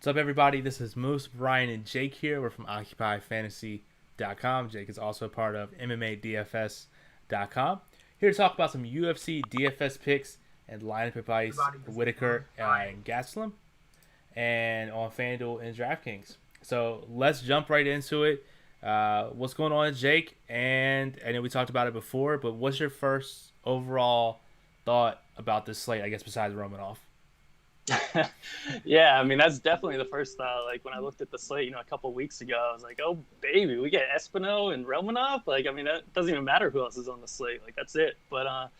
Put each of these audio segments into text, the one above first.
What's up, everybody? This is Moose, Brian, and Jake here. We're from OccupyFantasy.com. Jake is also part of MMA DFS.com. Here to talk about some UFC DFS picks and lineup advice for Whittaker and Gastelum, and on FanDuel and DraftKings. So let's jump right into it. What's going on, Jake? And I know we talked about it before, but what's your first overall thought about this slate, I guess, besides Romanov? Yeah, I mean, that's definitely the first thought. Like, when I looked at the slate, a couple weeks ago, I was like, oh, baby, we get Espino and Romanov? Like, I mean, that doesn't even matter who else is on the slate. Like, that's it. But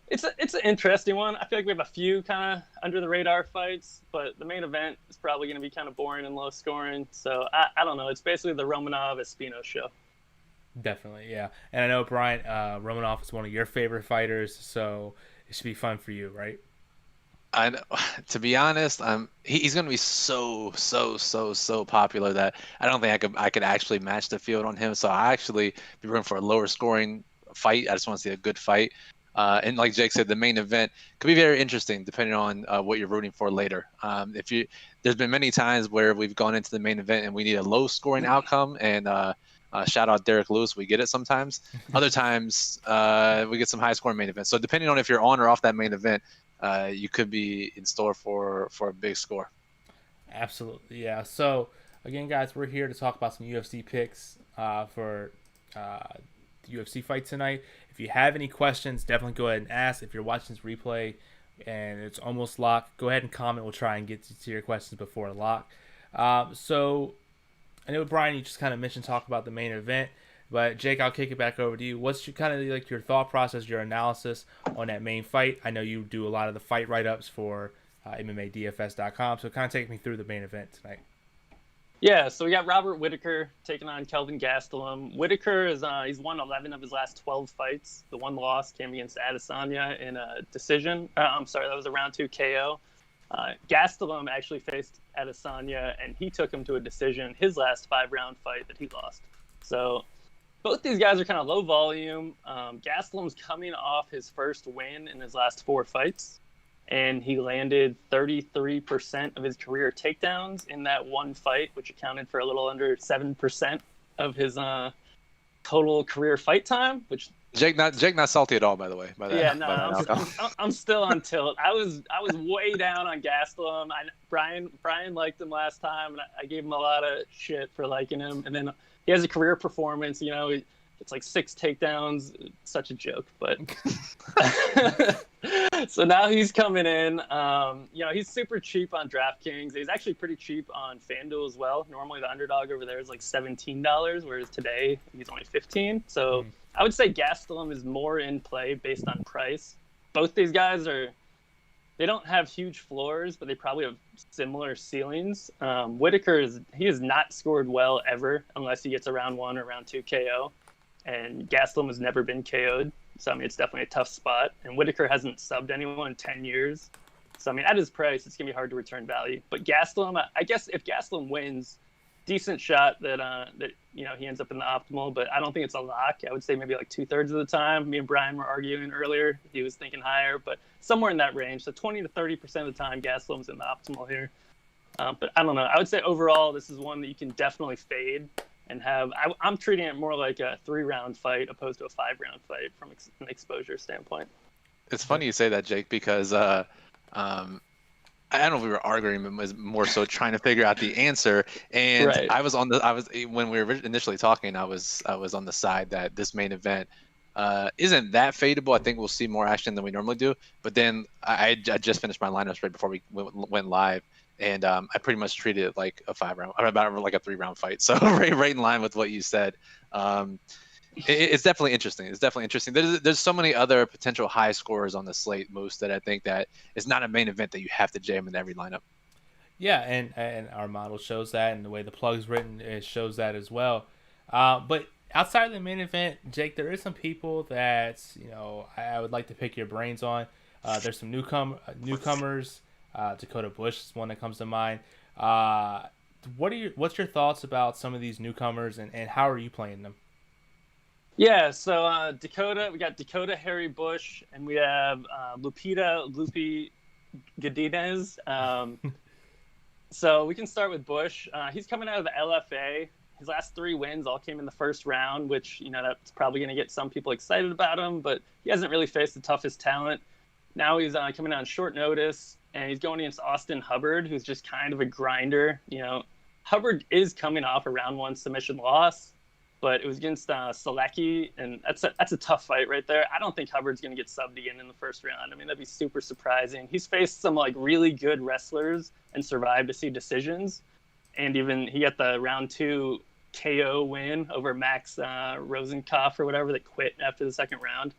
it's an interesting one. I feel like we have a few kind of under-the-radar fights, but the main event is probably going to be kind of boring and low-scoring. So, I don't know. It's basically the Romanov-Espino show. Definitely, yeah. And I know, Brian, Romanov is one of your favorite fighters, so it should be fun for you, right? I know, to be honest, he's going to be so popular that I don't think I could actually match the field on him. So I actually be rooting for a lower scoring fight. I just want to see a good fight. And like Jake said, the main event could be very interesting depending on what you're rooting for later. There's been many times where we've gone into the main event and we need a low scoring outcome, and shout out Derek Lewis, we get it sometimes. Other times we get some high scoring main events. So depending on if you're on or off that main event, you could be in store for a big score. Absolutely, yeah. So, again, guys, we're here to talk about some UFC picks for the UFC fight tonight. If you have any questions, definitely go ahead and ask. If you're watching this replay and it's almost locked, go ahead and comment. We'll try and get to your questions before lock. So, I know, Brian, you just kind of mentioned talk about the main event. But Jake, I'll kick it back over to you. What's your kind of like your thought process, your analysis on that main fight? I know you do a lot of the fight write-ups for MMADFS.com, so kind of take me through the main event tonight. Yeah, so we got Robert Whittaker taking on Kelvin Gastelum. Whittaker he's won 11 of his last 12 fights. The one loss came against Adesanya in a decision. That was a round 2 KO. Gastelum actually faced Adesanya, and he took him to a decision his last 5-round fight that he lost. So both these guys are kind of low volume. Gastelum's coming off his first win in his last 4 fights, and he landed 33% of his career takedowns in that one fight, which accounted for a little under 7% of his total career fight time. Which Jake not salty at all, by the way. I'm still on tilt. I was way down on Gastelum. Brian liked him last time, and I gave him a lot of shit for liking him, and then he has a career performance, it's like 6 takedowns. It's such a joke, but so now he's coming in. He's super cheap on DraftKings. He's actually pretty cheap on FanDuel as well. Normally the underdog over there is like $17, whereas today he's only $15. So I would say Gastelum is more in play based on price. Both these guys they don't have huge floors, but they probably have similar ceilings. Whittaker has not scored well ever unless he gets a round 1 or round 2 KO. And Gastelum has never been KO'd. So, I mean, it's definitely a tough spot. And Whittaker hasn't subbed anyone in 10 years. So, I mean, at his price, it's going to be hard to return value. But Gastelum, I guess if Gastelum wins, decent shot that he ends up in the optimal, but I don't think it's a lock. I would say maybe like 2/3 of the time. Me and Brian were arguing earlier. He was thinking higher, but somewhere in that range. So 20 to 30% of the time, Gastelum's in the optimal here. But I don't know. I would say overall, this is one that you can definitely fade and have. I'm treating it more like a 3-round fight opposed to a 5-round fight from an exposure standpoint. It's funny you say that, Jake, because I don't know if we were arguing, but was more so trying to figure out the answer. And right. When we were initially talking, I was on the side that this main event isn't that fadeable. I think we'll see more action than we normally do. But then I just finished my lineups right before we went live, and I pretty much treated it like a 5-round, about like a 3-round fight. So right in line with what you said. It's definitely interesting. There's so many other potential high scorers on the slate, Moose, that I think that it's not a main event that you have to jam in every lineup. Yeah, and our model shows that, and the way the plug's written, it shows that as well. But outside of the main event, Jake, there is some people that I would like to pick your brains on. There's some newcomers. Dakota Bush is one that comes to mind. What's your thoughts about some of these newcomers, and how are you playing them? Yeah, so we got Dakota Harry Bush, and we have Lupita Lupi Godinez. So we can start with Bush. He's coming out of the LFA. His last 3 wins all came in the first round, which, that's probably going to get some people excited about him, but he hasn't really faced the toughest talent. Now he's coming out on short notice, and he's going against Austin Hubbard, who's just kind of a grinder. Hubbard is coming off a round 1 submission loss, but it was against Selecki, and that's a tough fight right there. I don't think Hubbard's going to get subbed again in the first round. I mean, that'd be super surprising. He's faced some really good wrestlers and survived to see decisions, and even he got the round 2 KO win over Max Rosenkopf or whatever that quit after the second round.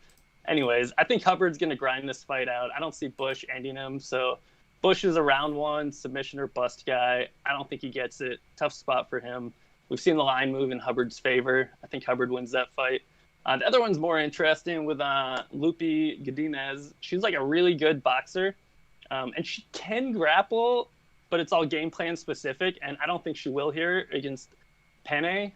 Anyways, I think Hubbard's going to grind this fight out. I don't see Bush ending him, so Bush is a round 1 submission or bust guy. I don't think he gets it. Tough spot for him. We've seen the line move in Hubbard's favor. I think Hubbard wins that fight. The other one's more interesting with Lupi Godinez. She's a really good boxer, and she can grapple, but it's all game plan specific, and I don't think she will here against Penne,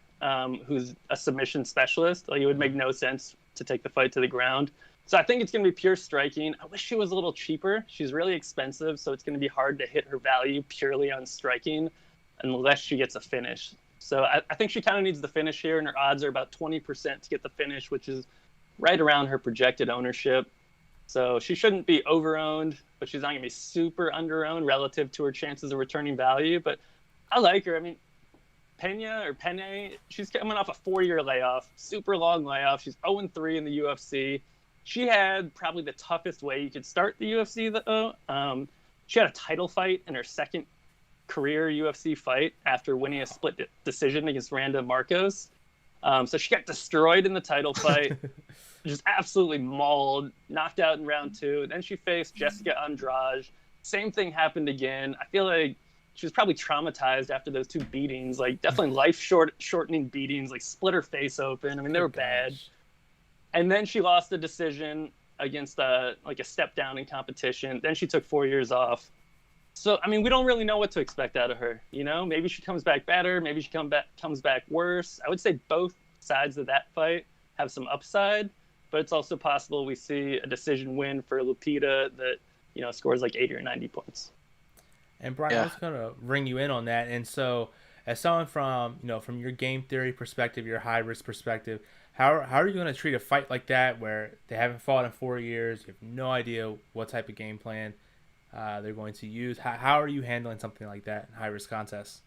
who's a submission specialist. It would make no sense to take the fight to the ground. So I think it's going to be pure striking. I wish she was a little cheaper. She's really expensive, so it's going to be hard to hit her value purely on striking unless she gets a finish. So I think she kind of needs the finish here, and her odds are about 20% to get the finish, which is right around her projected ownership. So she shouldn't be over-owned, but she's not going to be super under-owned relative to her chances of returning value. But I like her. I mean, Penne, she's coming off a 4-year layoff, super long layoff. She's 0-3 in the UFC. She had probably the toughest way you could start the UFC, though. She had a title fight in her second career UFC fight after winning a split decision against Randa Marcos. So she got destroyed in the title fight, just absolutely mauled, knocked out in round 2. Then she faced Jessica Andrade. Same thing happened again. I feel like she was probably traumatized after those 2 beatings, definitely life-shortening beatings, split her face open. I mean, they were bad. And then she lost the decision against a step down in competition. Then she took 4 years off. So, I mean, we don't really know what to expect out of her. Maybe she comes back better. Maybe she comes back worse. I would say both sides of that fight have some upside, but it's also possible we see a decision win for Lupita that, scores 80 or 90 points. And Brian, I was going to ring you in on that. And so, as someone from your game theory perspective, your high risk perspective, how are you going to treat a fight like that where they haven't fought in 4 years? You have no idea what type of game plan they're going to use. How are you handling something like that in high risk contests?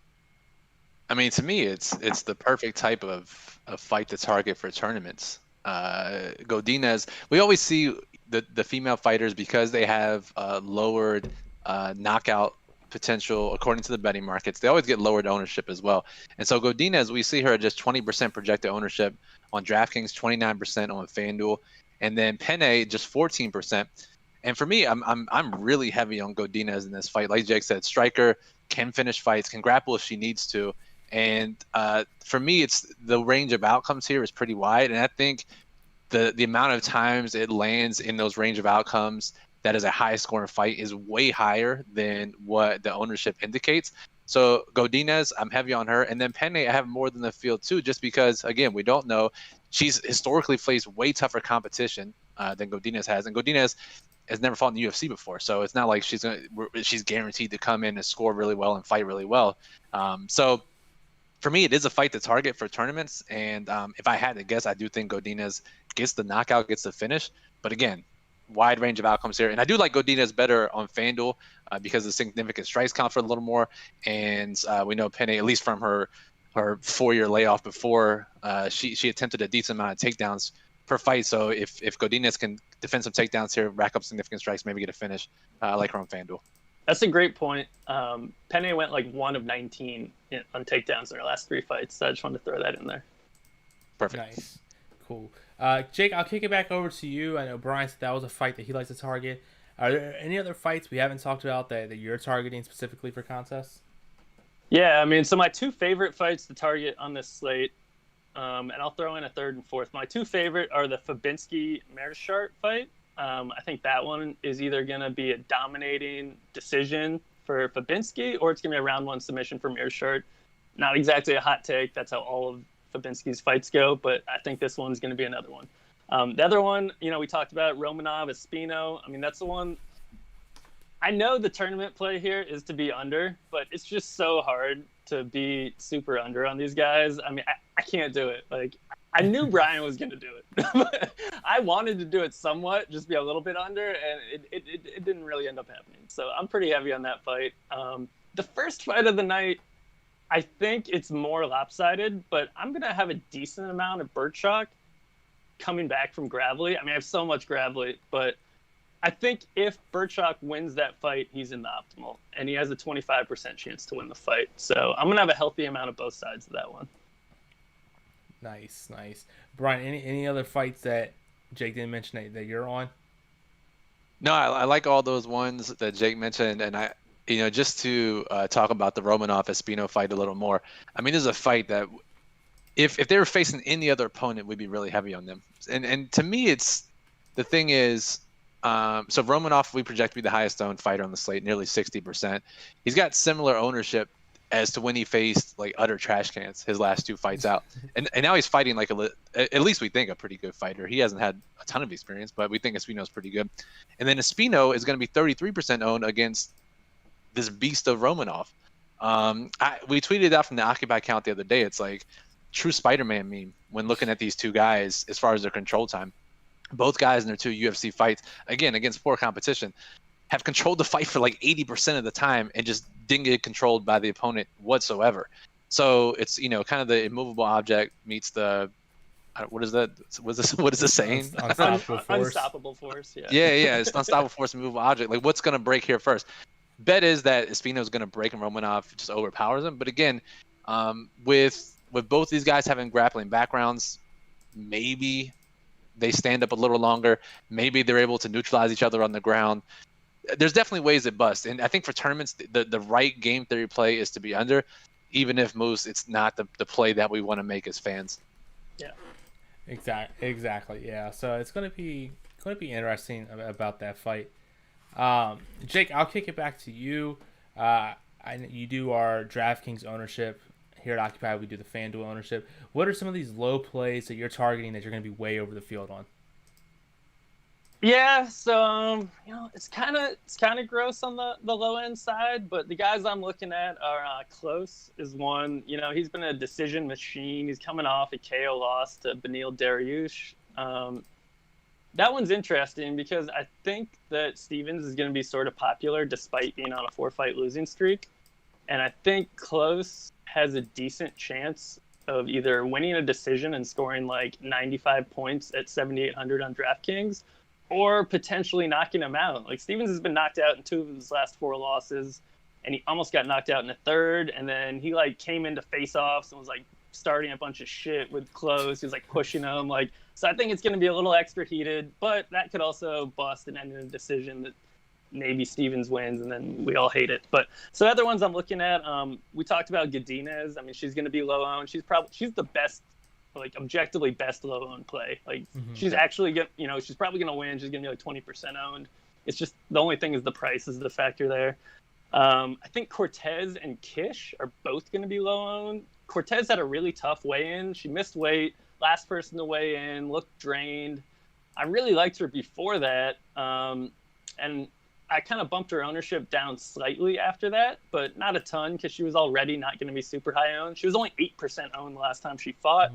I mean, to me, it's the perfect type of fight to target for tournaments. Godinez, we always see the female fighters, because they have lowered knockout potential according to the betting markets, they always get lowered ownership as well. And so Godinez, we see her at just 20% projected ownership on DraftKings, 29% on FanDuel, and then Penne just 14%. And for me, I'm really heavy on Godinez in this fight. Like Jake said, striker, can finish fights, can grapple if she needs to. And for me, it's the range of outcomes here is pretty wide. And I think the amount of times it lands in those range of outcomes that is a high scoring fight is way higher than what the ownership indicates. So Godinez, I'm heavy on her. And then Penne, I have more than the field too, just because, again, we don't know. She's historically faced way tougher competition than Godinez has. And Godinez has never fought in the UFC before. So it's not like she's guaranteed to come in and score really well and fight really well. So for me, it is a fight to target for tournaments. And if I had to guess, I do think Godinez gets the knockout, gets the finish. But again, wide range of outcomes here. And I do like Godinez better on FanDuel because the significant strikes count for a little more. And we know Penne, at least from her 4-year layoff before, she attempted a decent amount of takedowns per fight. So if Godinez can defend some takedowns here, rack up significant strikes, maybe get a finish, I like her on FanDuel. That's a great point. Penne went 1 of 19 on takedowns in her last 3 fights. So I just wanted to throw that in there. Perfect. Nice. Cool. Jake, I'll kick it back over to you. I know Brian said that was a fight that he likes to target. Are there any other fights we haven't talked about that you're targeting specifically for contests? Yeah, I mean, so my 2 favorite fights to target on this slate, and I'll throw in a third and fourth. My 2 favorite are the Fabinski-Meerschaert fight. I think that one is either going to be a dominating decision for Fabinski, or it's going to be a round 1 submission for Meerschaert. Not exactly a hot take. That's how all of Fabinski's fights go, but I think this one's going to be another one. The other one, we talked about Romanov, Espino. I mean, that's the one. I know the tournament play here is to be under, but it's just so hard to be super under on these guys. I mean, I can't do it. Like, I knew Brian was going to do it. I wanted to do it somewhat, just be a little bit under, and it didn't really end up happening. So I'm pretty heavy on that fight. The first fight of the night, I think it's more lopsided, but I'm going to have a decent amount of Birchak coming back from Gravely. I mean, I have so much Gravely, but I think if Birchak wins that fight, he's in the optimal, and he has a 25% chance to win the fight. So I'm going to have a healthy amount of both sides of that one. Nice. Brian, any other fights that Jake didn't mention that you're on? No, I like all those ones that Jake mentioned, and just to talk about the Romanov-Espino fight a little more. I mean, this is a fight that if they were facing any other opponent, we'd be really heavy on them. And to me, the thing is, so Romanov, we project to be the highest owned fighter on the slate, nearly 60%. He's got similar ownership as to when he faced like utter trash cans his last two fights out, and now he's fighting like at least we think a pretty good fighter. He hasn't had a ton of experience, but we think Espino's pretty good. And then Espino is going to be 33% owned against this beast of Romanov. We tweeted out from the Occupy count the other day. It's like true Spider-Man meme when looking at these two guys as far as their control time. Both guys in their two UFC fights, again against poor competition, have controlled the fight for like 80% of the time and just didn't get controlled by the opponent whatsoever. So it's kind of the immovable object meets the what is that? What is the saying? Unstoppable force. Yeah. It's unstoppable force, immovable object. Like what's gonna break here first? Bet is that Espino's gonna break and Romanov just overpowers him. But again, with both these guys having grappling backgrounds, maybe they stand up a little longer. Maybe they're able to neutralize each other on the ground. There's definitely ways that bust. And I think for tournaments, the right game theory play is to be under, even if it's not the play that we want to make as fans. Yeah. Exactly. Yeah. So it's going to be interesting about that fight. Jake, I'll kick it back to you. You do our DraftKings ownership. Here at Occupy, we do the FanDuel ownership. What are some of these low plays that you're targeting that you're going to be way over the field on? Yeah, so it's kind of gross on the low end side, but the guys I'm looking at are Close is one. He's been a decision machine. He's coming off a KO loss to Beneil Dariush. That one's interesting because I think that Stevens is going to be sort of popular despite being on a 4-fight losing streak, and I think Close has a decent chance of either winning a decision and scoring like 95 points at 7,800 on DraftKings, or potentially knocking him out. Like Stevens has been knocked out in 2 of his last 4 losses, and he almost got knocked out in the 3rd. And then he like came into face-offs and was like starting a bunch of shit with Close. He was like pushing him. So I think it's going to be a little extra heated, but that could also bust and end in a decision that maybe Stevens wins and then we all hate it. But so other ones I'm looking at, we talked about Godinez. I mean, she's going to be low owned. She's the best, like objectively best low owned play. Like she's actually she's probably going to win. She's going to be like 20% owned. It's just the only thing is the price is the factor there. I think Cortez and Kish are both going to be low owned. Cortez had a really tough weigh-in. She missed weight. Last person to weigh in, looked drained. I really liked her before that. And I kind of bumped her ownership down slightly after that, but not a ton because she was already not going to be super high owned. She was only 8% owned the last time she fought,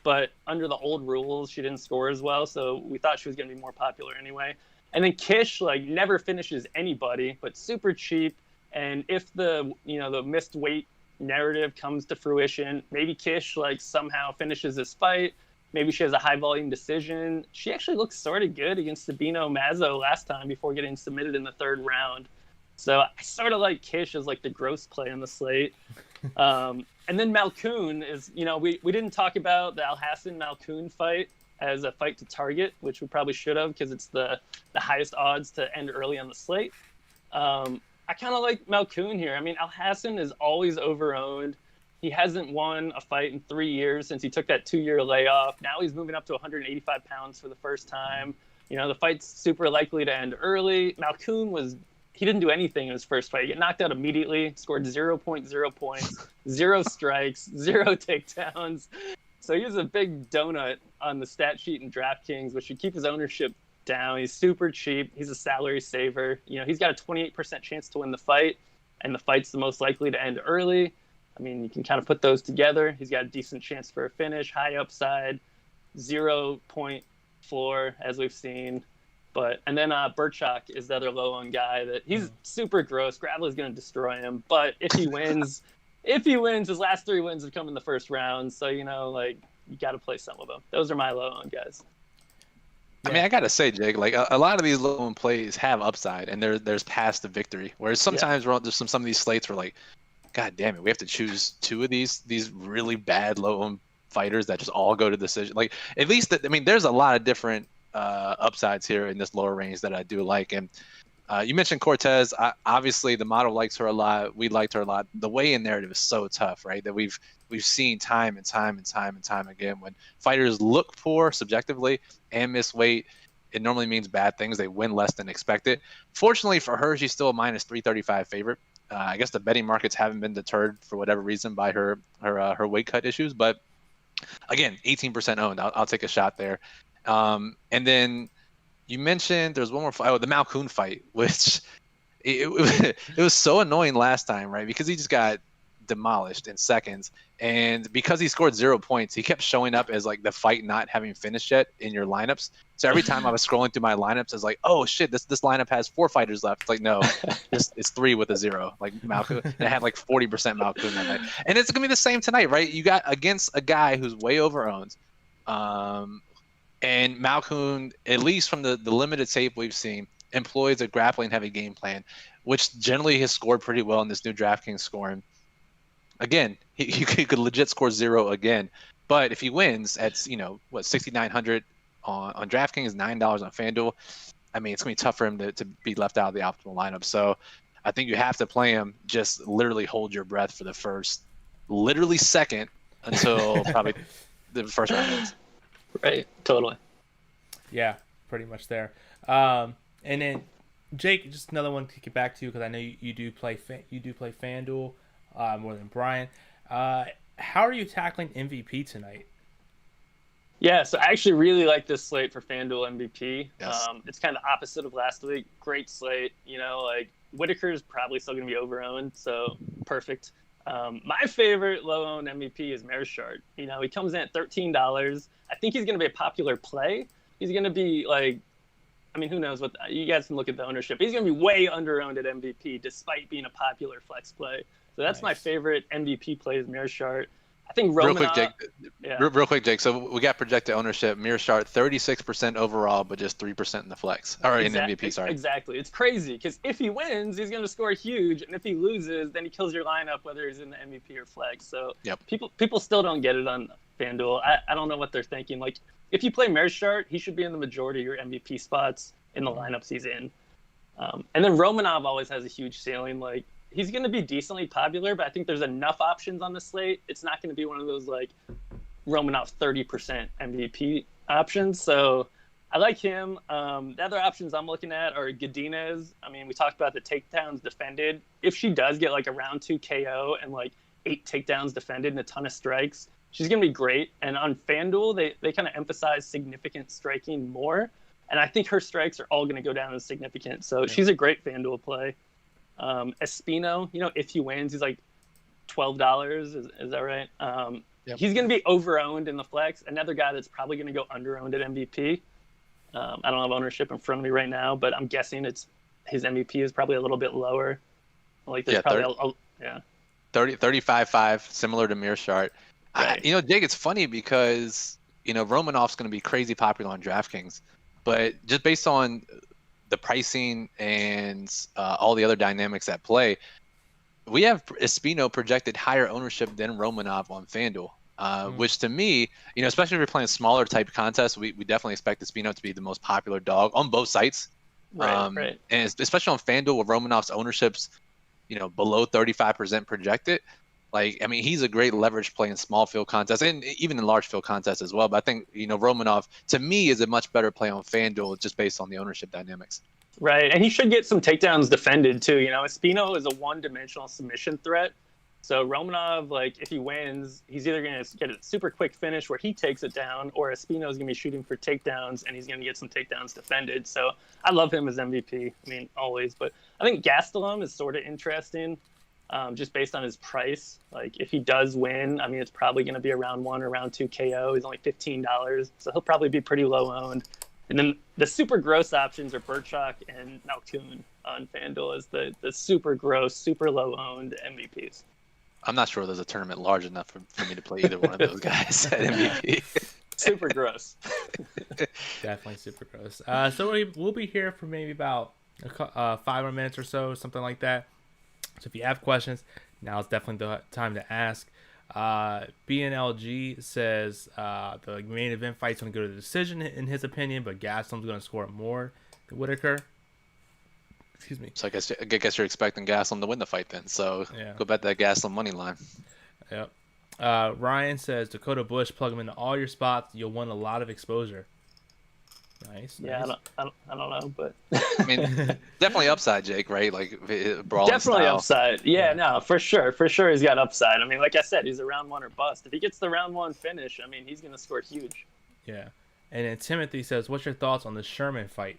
but under the old rules, she didn't score as well. So we thought she was going to be more popular anyway. And then Kish, never finishes anybody, but super cheap. And if the missed weight narrative comes to fruition, maybe Kish somehow finishes this fight. Maybe she has a high volume decision. She actually looks sort of good against Sabino Mazzo last time before getting submitted in the 3rd round. So I sort of like Kish as the gross play on the slate. And then Malkoun is, we didn't talk about the Alhassan Malkoun fight as a fight to target, which we probably should have because it's the highest odds to end early on the slate. I kind of like Malkoun here. I mean, Alhassan is always overowned. He hasn't won a fight in 3 years since he took that 2-year layoff. Now he's moving up to 185 pounds for the first time. The fight's super likely to end early. Malkoun he didn't do anything in his first fight. He got knocked out immediately, scored 0.0 points, 0 strikes, 0 takedowns. So he was a big donut on the stat sheet in DraftKings, which should keep his ownership down. He's super cheap. He's a salary saver. You know, he's got a 28% chance to win the fight, and the fight's the most likely to end early. I mean, you can kind of put those together. He's got a decent chance for a finish, high upside, 0-point floor, as we've seen. And then Burchak is the other low-owned guy that he's super gross. Gravelly's going to destroy him. But if he wins, his last 3 wins have come in the first round. So, you know, like, you got to play some of them. Those are my low-owned guys. I mean, I gotta say, Jake, like a lot of these low-owned plays have upside, and there's paths to victory. Whereas sometimes there's some of these slates where, like, God damn it, we have to choose 2 of these really bad low-owned fighters that just all go to decision. Like, at least, there's a lot of different upsides here in this lower range that I do like. And you mentioned Cortez. Obviously, the model likes her a lot. We liked her a lot. The weigh-in narrative is so tough, right? That we've seen time and time again. When fighters look poor subjectively and miss weight, it normally means bad things. They win less than expected. Fortunately for her, she's still a minus 335 favorite. I guess the betting markets haven't been deterred for whatever reason by her weight cut issues. But again, 18% owned. I'll take a shot there. And then you mentioned there's one more fight, the Malkoun fight, which it was so annoying last time, right? Because he just got demolished in seconds, and because he scored 0 points, he kept showing up as like the fight not having finished yet in your lineups. So every time I was scrolling through my lineups, I was like, oh shit, this lineup has 4 fighters left. It's like, no, it's 3 with a 0. Like Malkoun, and I had like 40% Malkoun that night, and it's gonna be the same tonight, right? You got against a guy who's way overowned, and Malkoun, at least from the limited tape we've seen, employs a grappling heavy game plan, which generally has scored pretty well in this new DraftKings scoring. Again, he could legit score 0 again, but if he wins at 6,900 on DraftKings, $9 on FanDuel, I mean, it's gonna be tough for him to be left out of the optimal lineup. So I think you have to play him. Just literally hold your breath for the first, literally second, until probably the first round ends. Right, totally. Yeah, pretty much there. And then Jake, just another one to get back to, because I know you do play FanDuel more than Brian. How are you tackling MVP tonight? Yeah, so I actually really like this slate for FanDuel MVP. Yes. It's kind of opposite of last week. Great slate. You know, like Whittaker's probably still going to be overowned, so perfect. My favorite low-owned MVP is Mearshart. You know, he comes in at $13. I think he's going to be a popular play. He's going to be like, I mean, who knows what you guys can look at the ownership. He's going to be way under-owned at MVP despite being a popular flex play. So that's my favorite MVP play is Mearshart. I think Romanov. Real quick, Jake. So we got projected ownership. Mearshart 36% overall, but just 3% in the flex or in MVP. Sorry. Exactly. It's crazy because if he wins, he's going to score huge, and if he loses, then he kills your lineup whether he's in the MVP or flex. So people still don't get it on FanDuel. I don't know what they're thinking. Like if you play Mearshart, he should be in the majority of your MVP spots in the lineups he's in. And then Romanov always has a huge ceiling. Like he's going to be decently popular, but I think there's enough options on the slate. It's not going to be one of those like Romanov 30% MVP options. So I like him. The other options I'm looking at are Godinez. I mean, we talked about the takedowns defended. If she does get like a round 2 KO and like 8 takedowns defended and a ton of strikes, she's going to be great. And on FanDuel, they kind of emphasize significant striking more. And I think her strikes are all going to go down as significant. So she's a great FanDuel play. Espino, you know, if he wins, he's like $12. Is that right? He's going to be overowned in the flex. Another guy that's probably going to go underowned at MVP. I don't have ownership in front of me right now, but I'm guessing his MVP is probably a little bit lower. Like there's probably 35.5, similar to Mearshart. Right. Jake, it's funny because Romanov's going to be crazy popular on DraftKings, but just based on the pricing and all the other dynamics at play, we have Espino projected higher ownership than Romanov on FanDuel, which to me, especially if you're playing smaller type contests, we definitely expect Espino to be the most popular dog on both sites. Right. And especially on FanDuel, where Romanov's ownership's below 35% projected. Like, I mean, he's a great leverage play in small field contests and even in large field contests as well. But I think, Romanov, to me, is a much better play on FanDuel just based on the ownership dynamics. Right. And he should get some takedowns defended, too. Espino is a one-dimensional submission threat. So Romanov, like, if he wins, he's either going to get a super quick finish where he takes it down, or Espino's going to be shooting for takedowns, and he's going to get some takedowns defended. So I love him as MVP. I mean, always. But I think Gastelum is sort of interesting, just based on his price. Like, if he does win, I mean, it's probably going to be a round 1 or round 2 KO. He's only $15, so he'll probably be pretty low owned. And then the super gross options are Burchak and Malkoun on FanDuel as the super gross, super low owned MVPs. I'm not sure there's a tournament large enough for me to play either one of those guys at MVP. Super gross. Definitely super gross. So we'll be here for maybe about 5 more minutes or so, something like that. So if you have questions, now is definitely the time to ask. BNLG says the main event fight's going to go to the decision in his opinion, but Gastelum's going to score more than Whittaker. Excuse me. So I guess you're expecting Gastelum to win the fight then. So yeah. Go bet that Gastelum money line. Yep. Ryan says Dakota Bush, plug him into all your spots. You'll win a lot of exposure. Nice. Yeah, nice. I don't know, but I mean, definitely upside, Jake. Right? Like brawling definitely style. upside. Yeah, no, for sure, he's got upside. I mean, like I said, he's a round 1 or bust. If he gets the round 1 finish, I mean, he's gonna score huge. Yeah. And then Timothy says, "What's your thoughts on the Sherman fight?"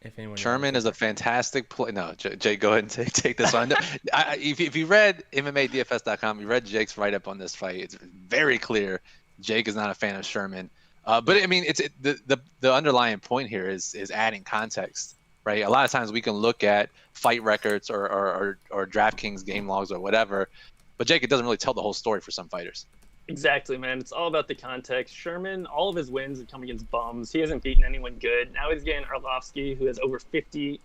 If anyone Sherman is a fantastic play. No, Jake, go ahead and take this one. If you read MMADFS.com, you read Jake's write-up on this fight. It's very clear Jake is not a fan of Sherman. But I mean, the underlying point here is adding context, right? A lot of times we can look at fight records or DraftKings game logs or whatever, but Jake, it doesn't really tell the whole story for some fighters. Exactly, man. It's all about the context. Sherman, all of his wins have come against bums. He hasn't beaten anyone good. Now he's getting Arlovsky, who has over 50,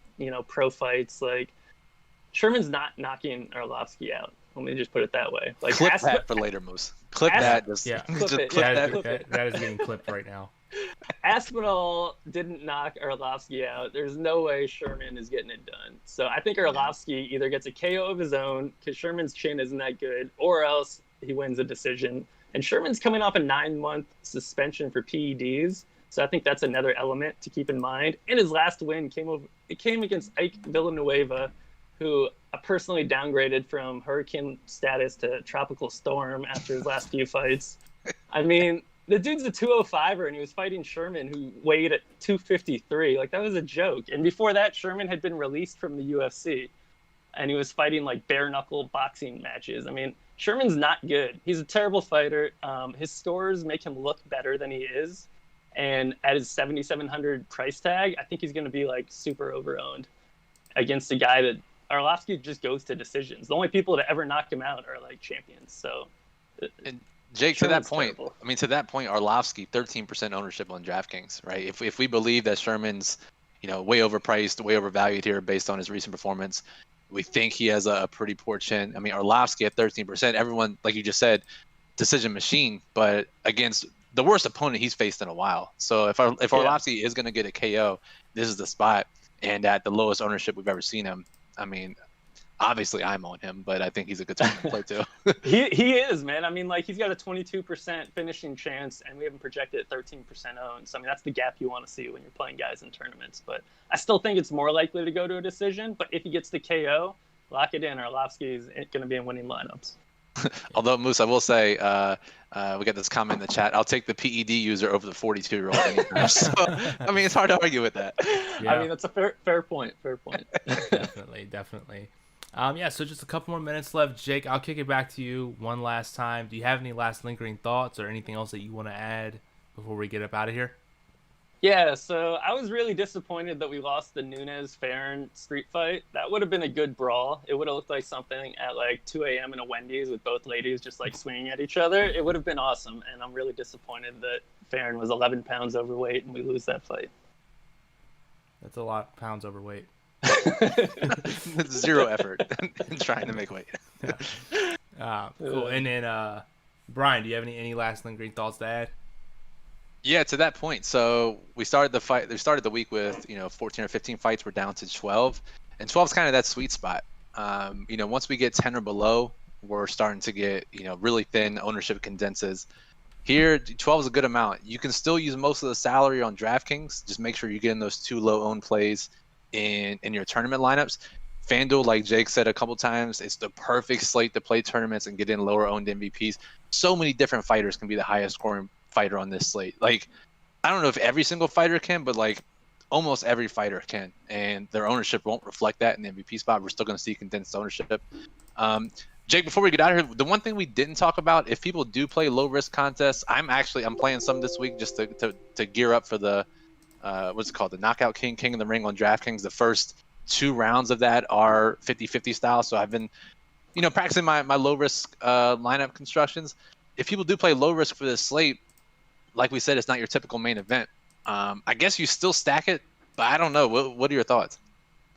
pro fights. Like, Sherman's not knocking Arlovsky out. Let me just put it that way. Like, clip that for later, Moose. Clip that. Just, yeah. Clip it. That is getting clipped right now. Aspinall didn't knock Arlovsky out. There's no way Sherman is getting it done. So I think Arlovsky either gets a KO of his own because Sherman's chin isn't that good, or else he wins a decision. And Sherman's coming off a 9-month suspension for PEDs, so I think that's another element to keep in mind. And his last win came against Ike Villanueva, who I personally downgraded from hurricane status to tropical storm after his last few fights. I mean, the dude's a 205er, and he was fighting Sherman, who weighed at 253. Like, that was a joke. And before that, Sherman had been released from the UFC, and he was fighting, like, bare-knuckle boxing matches. I mean, Sherman's not good. He's a terrible fighter. His scores make him look better than he is. And at his 7,700 price tag, I think he's going to be, like, super over-owned against a guy that Arlovsky just goes to decisions. The only people to ever knock him out are, like, champions. So, and Jake, Sherman's to that point, Arlovsky, 13% ownership on DraftKings, right? If we believe that Sherman's, way overpriced, way overvalued here based on his recent performance, we think he has a pretty poor chin. I mean, Arlovsky at 13%, everyone, like you just said, decision machine, but against the worst opponent he's faced in a while. So if Arlovsky is going to get a KO, this is the spot. And at the lowest ownership we've ever seen him, I mean, obviously I'm on him, but I think he's a good time to play too. He is, man. I mean, like, he's got a 22% finishing chance, and we have him projected at 13% owned. So, I mean, that's the gap you want to see when you're playing guys in tournaments. But I still think it's more likely to go to a decision. But if he gets the KO, lock it in. Arlovsky is going to be in winning lineups. Although, Moose, I will say, we got this comment in the chat. I'll take the PED user over the 42-year-old anytime. So, I mean, it's hard to argue with that. Yeah. I mean, that's a fair point. Definitely. So just a couple more minutes left. Jake, I'll kick it back to you one last time. Do you have any last lingering thoughts or anything else that you want to add before we get up out of here? Yeah, so I was really disappointed that we lost the Nunes-Farron street fight. That would have been a good brawl. It would have looked like something at like 2 a.m. in a Wendy's with both ladies just like swinging at each other. It would have been awesome, and I'm really disappointed that Farron was 11 pounds overweight and we lose that fight. That's a lot of pounds overweight. Zero effort in trying to make weight. Cool. And then, Brian, do you have any last lingering thoughts to add? Yeah, to that point. So we started the week with 14 or 15 fights. We're down to 12, and 12 is kind of that sweet spot. Once we get 10 or below, we're starting to get really thin ownership condenses. Here, 12 is a good amount. You can still use most of the salary on DraftKings. Just make sure you get in those 2 low-owned plays in your tournament lineups. FanDuel, like Jake said a couple times, it's the perfect slate to play tournaments and get in lower owned MVPs. So many different fighters can be the highest scoring fighter on this slate. Like, I don't know if every single fighter can, but like almost every fighter can, and their ownership won't reflect that in the MVP spot. We're still going to see condensed ownership. Jake, before we get out of here, the one thing we didn't talk about, if people do play low risk contests, I'm playing some this week just to gear up for the what's it called, the Knockout King of the Ring on DraftKings. The first 2 rounds of that are 50-50 style, so I've been practicing my low risk lineup constructions. If people do play low risk for this slate, like we said, it's not your typical main event. I guess you still stack it, but I don't know. What are your thoughts?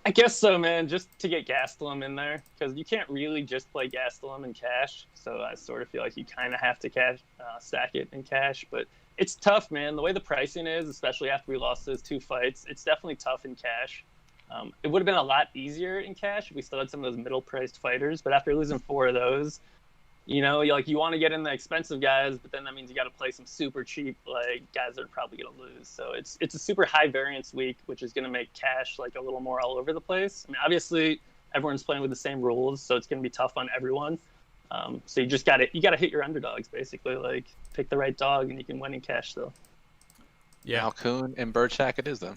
I guess so, man, just to get Gastelum in there, because you can't really just play Gastelum in cash. So I sort of feel like you kind of have to stack it in cash. But it's tough, man. The way the pricing is, especially after we lost those 2 fights, it's definitely tough in cash. It would have been a lot easier in cash if we still had some of those middle-priced fighters. But after losing 4 of those, you want to get in the expensive guys, but then that means you got to play some super cheap guys that are probably going to lose. So it's a super high variance week, which is going to make cash a little more all over the place. I mean, obviously everyone's playing with the same rules, so it's going to be tough on everyone. So you just got to hit your underdogs basically. Pick the right dog, and you can win in cash still. Yeah, Alcoon and Burchak it is then.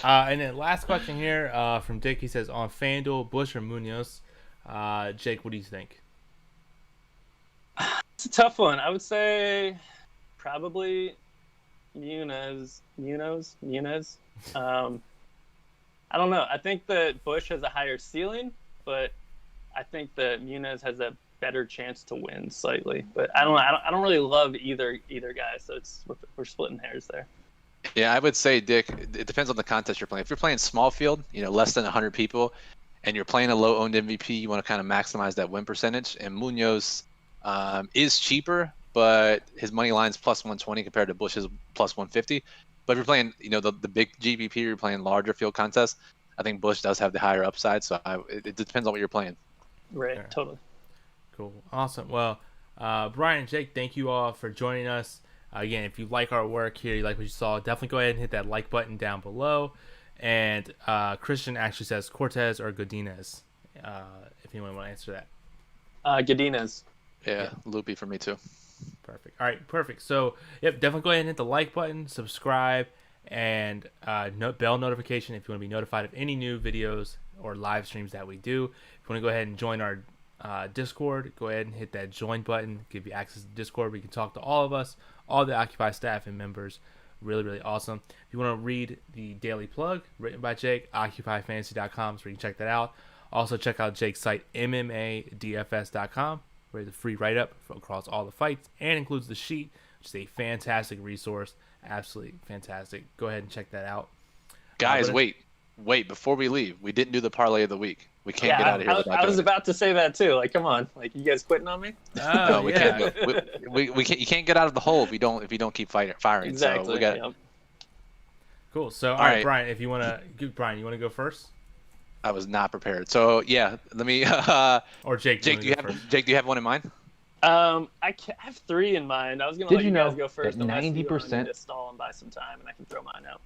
And then last question here from Dick. He says, on FanDuel, Bush or Munoz? Jake, what do you think? It's a tough one. I would say probably Munoz. I don't know. I think that Bush has a higher ceiling, but I think that Munoz has a better chance to win slightly. But I don't know. I don't really love either guy, so we're splitting hairs there. Yeah, I would say, Dick, it depends on the contest you're playing. If you're playing small field, less than 100 people, and you're playing a low-owned MVP, you want to kind of maximize that win percentage. And Munoz is cheaper, but his money line's plus 120 compared to Bush's plus 150. But if you're playing, the big GPP, you're playing larger field contests, I think Bush does have the higher upside. So it depends on what you're playing. Right, Sure. Totally. Cool. Awesome. Well, Brian and Jake, thank you all for joining us. Again, if you like our work here, you like what you saw, definitely go ahead and hit that like button down below. And Christian actually says Cortez or Godinez, if anyone want to answer that. Godinez. Yeah, loopy for me too. Perfect. All right, perfect. So, definitely go ahead and hit the like button, subscribe, and bell notification if you want to be notified of any new videos or live streams that we do. If you want to go ahead and join our Discord, go ahead and hit that join button, give you access to Discord where you can talk to all of us, all the Occupy staff and members. Really, really awesome. If you want to read the daily plug written by Jake, occupyfantasy.com, so you can check that out. Also, check out Jake's site, MMADFS.com, where the free write-up across all the fights and includes the sheet, which is a fantastic resource. Absolutely fantastic. Go ahead and check that out. Guys, wait. Before we leave, we didn't do the parlay of the week. We can't get out of here without doing I was about to say that too. Come on, you guys quitting on me? No, we can't. We can't. You can't get out of the hole if you don't keep firing. Exactly. So we got. Yep. Cool. So, all right, Brian, if you want to, Brian, you want to go first? I was not prepared. So yeah, let me. Or Jake. Jake, do you have one in mind? I have 3 in mind. I was gonna let you guys go first. 90% to stall and buy some time, and I can throw mine out.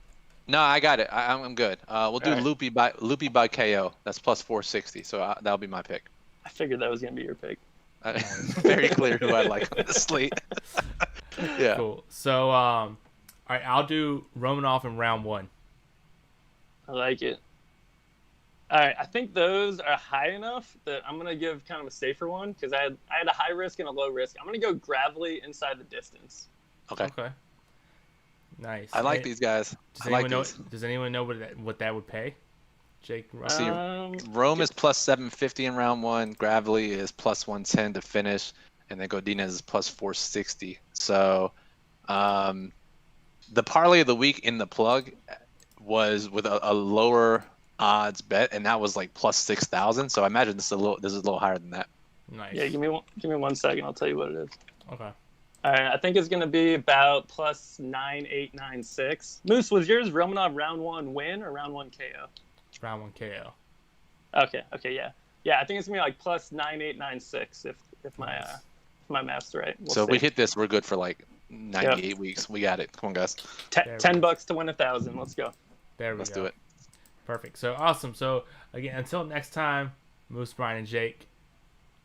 No, I got it. I'm good. We'll do Loopy by KO. That's plus 460. So that'll be my pick. I figured that was gonna be your pick. Very clear who I like on the slate. Yeah. Cool. So, all right, I'll do Romanov in round 1. I like it. All right, I think those are high enough that I'm gonna give kind of a safer one because I had a high risk and a low risk. I'm gonna go Gravely inside the distance. Okay. Nice. I like these guys. Does anyone know what that would pay? Jake? See, Rome is plus 750 in round 1. Gravely is plus 110 to finish, and then Godinez is plus 460. So, the parlay of the week in the plug was with a lower odds bet, and that was like plus 6,000. So I imagine this is a little higher than that. Nice. Yeah, give me 1 second. I'll tell you what it is. Okay. All right, I think it's going to be about plus 9896. Moose, was yours Romanov round 1 win or round 1 KO? It's round 1 KO. Okay, yeah. Yeah, I think it's going to be like plus 9896 if my math's right. If we hit this, we're good for like 98 weeks. We got it. Come on, guys. $10 to win 1,000. Let's go. There we go. Let's do it. Perfect. So awesome. So again, until next time, Moose, Brian, and Jake,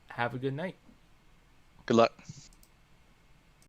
have a good night. Good luck.